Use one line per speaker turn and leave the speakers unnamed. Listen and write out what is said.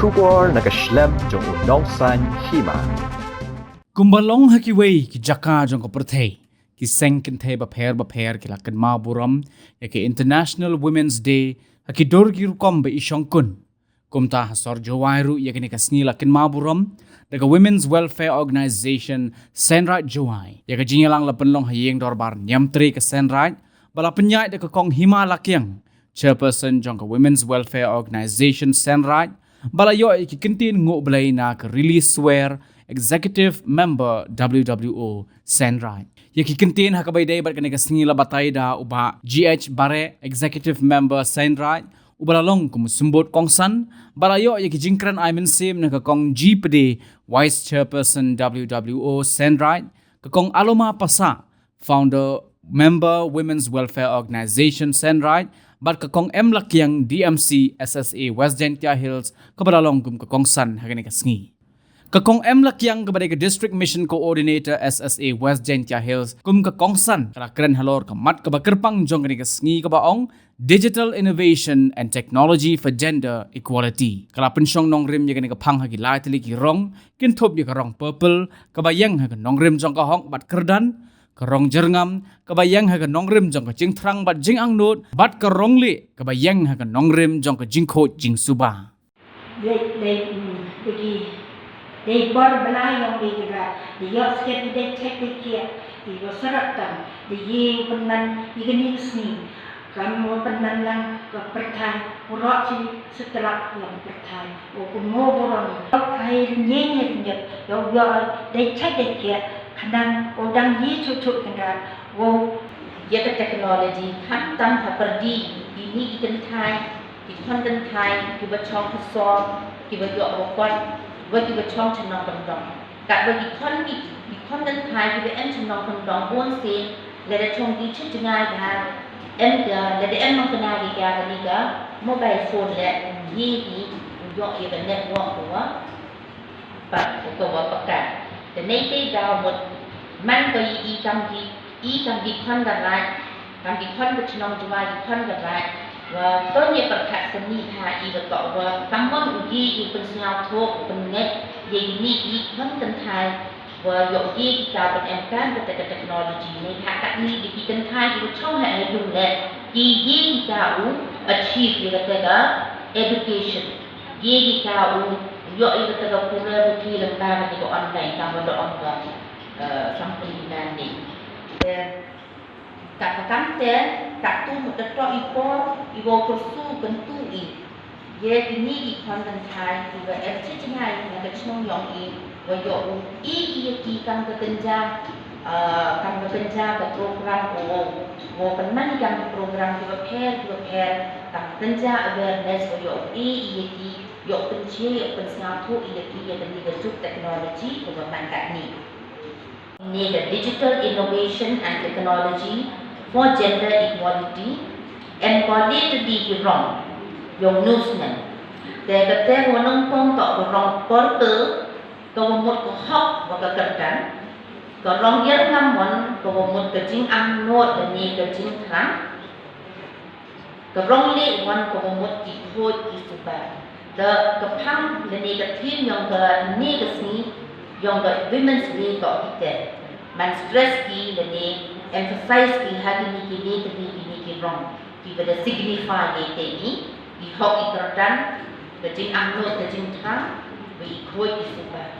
Shubor nakaslem jong unongsan Hima.
Kumbalong hakiway ki jaka jong ko Kyrpang ki seng Kynthei ba pher ki la Kynmaw Burom ya ki International Women's Day haki dorgi rukom ba isyong kun. Kumta hasor jawairu ya kini kasngi la Kynmaw Burom daga Women's Welfare Organization Seinraij jawai ya ka jinyalang la penlong hayeng dorbar nyamtri ka Seinraij bala penyai daga kong Hima lakyang chairperson jong ka Women's Welfare Organization Seinraij bala yo ki kintin ngo blay na ka release swear Executive Member WWO Seinraij. Yaki kintin hakabay day bat kaniga singila batay da uba GH Bare Executive Member Seinraij ubalalong kumusumbot kongsan balayo yaki jingkran ay mensim na kakong GPD Vice Chairperson WWO Seinraij kakong Aloma Pasa Founder Member Women's Welfare Organization Seinraij bat kakong M Lakyang DMC SSA West Gentia Hills kabalalong kakong san hakaniga sngi. Kakong M Lakyang kepada ke District Mission Coordinator SSA West Gentia Hills kakong san kala keren halor kamat kaba Kyrpang jong kani sngi kabaong Digital Innovation and Technology for Gender Equality. Kala pensyong nongrim ya kani kapang hagi laitili ki rong kintop ya karong purple kabayang haga nongrim jong kahong bat kerdan karong jerngam kabayang haga nongrim jong ka jing trang bat jing angnut bat karong li kabayang haga nongrim jong ka jing khot jing suba.
They bought belai yang bergerak, the yacht skip they take the care, the wasaratan, the ye penan igani sni, kamu penan lang pertai, urati setelah yang pertai, ukumo boroni, kai nyenye nyenye, they take the care, kanang odang ye cucuk kendan, ye teknologi, hantam haperdi, ini Kynthei, Kynthei, kita cakap kesor, kita jawab rokok. Bagi bercong cenang pendong, kat bagi kondik di konten Thai kita cenang pendong pun sih, lada cong di cengai dah, lada mengkenali kita ni mobile phone le, ye yok ye network tua, pak tua pakai, dan nanti dah mud man kau kam di kon garai, kam di kon bercenang jual di kon garai. Và tôi nhớ bậc khác sinh nhị thà y vật tỏ và tâm môn của y y phần nhau thuộc phần net y nhị y thân tân thai và dụ y cả phần em can về technology này thà các y y tân thai y trong hệ dùng lệ y cả u achieve y cái education y cả u dụ y cái career thì làm ta cái online ta mà đó something demanding kat kante kat tu mutero ipo kursu bentu ye kini di konten Thai juga cengai na kecnong yong wa yo ki kang ketenja ke program wo penan yang program juga pair kang tenja awareness wa yo ki yo pencie yo pensatu ki ye dan teknologi ko man kat ni need a digital innovation and technology for gender equality and quality di Burom yang nusman.แต่วันน้องต่อรองปอร์เตอร์ตัวหมดก็ฮอกว่าก็กันก็รองเยอะงามวันตัวหมดก็จริงอังโนดและนี่ก็จริงครั้งก็รองเลี้ยวันก็หมดกี่โคตรกี่สุบะแต่ก็พังและนี่ก็ทีมยังก็นี่ก็สีyang kat women's day kat kita man stress ki dan ni emphasize ki hari ni ki wrong ki pada signify ni hok ikran ke jing angno ke jing thang bi khoi ki suba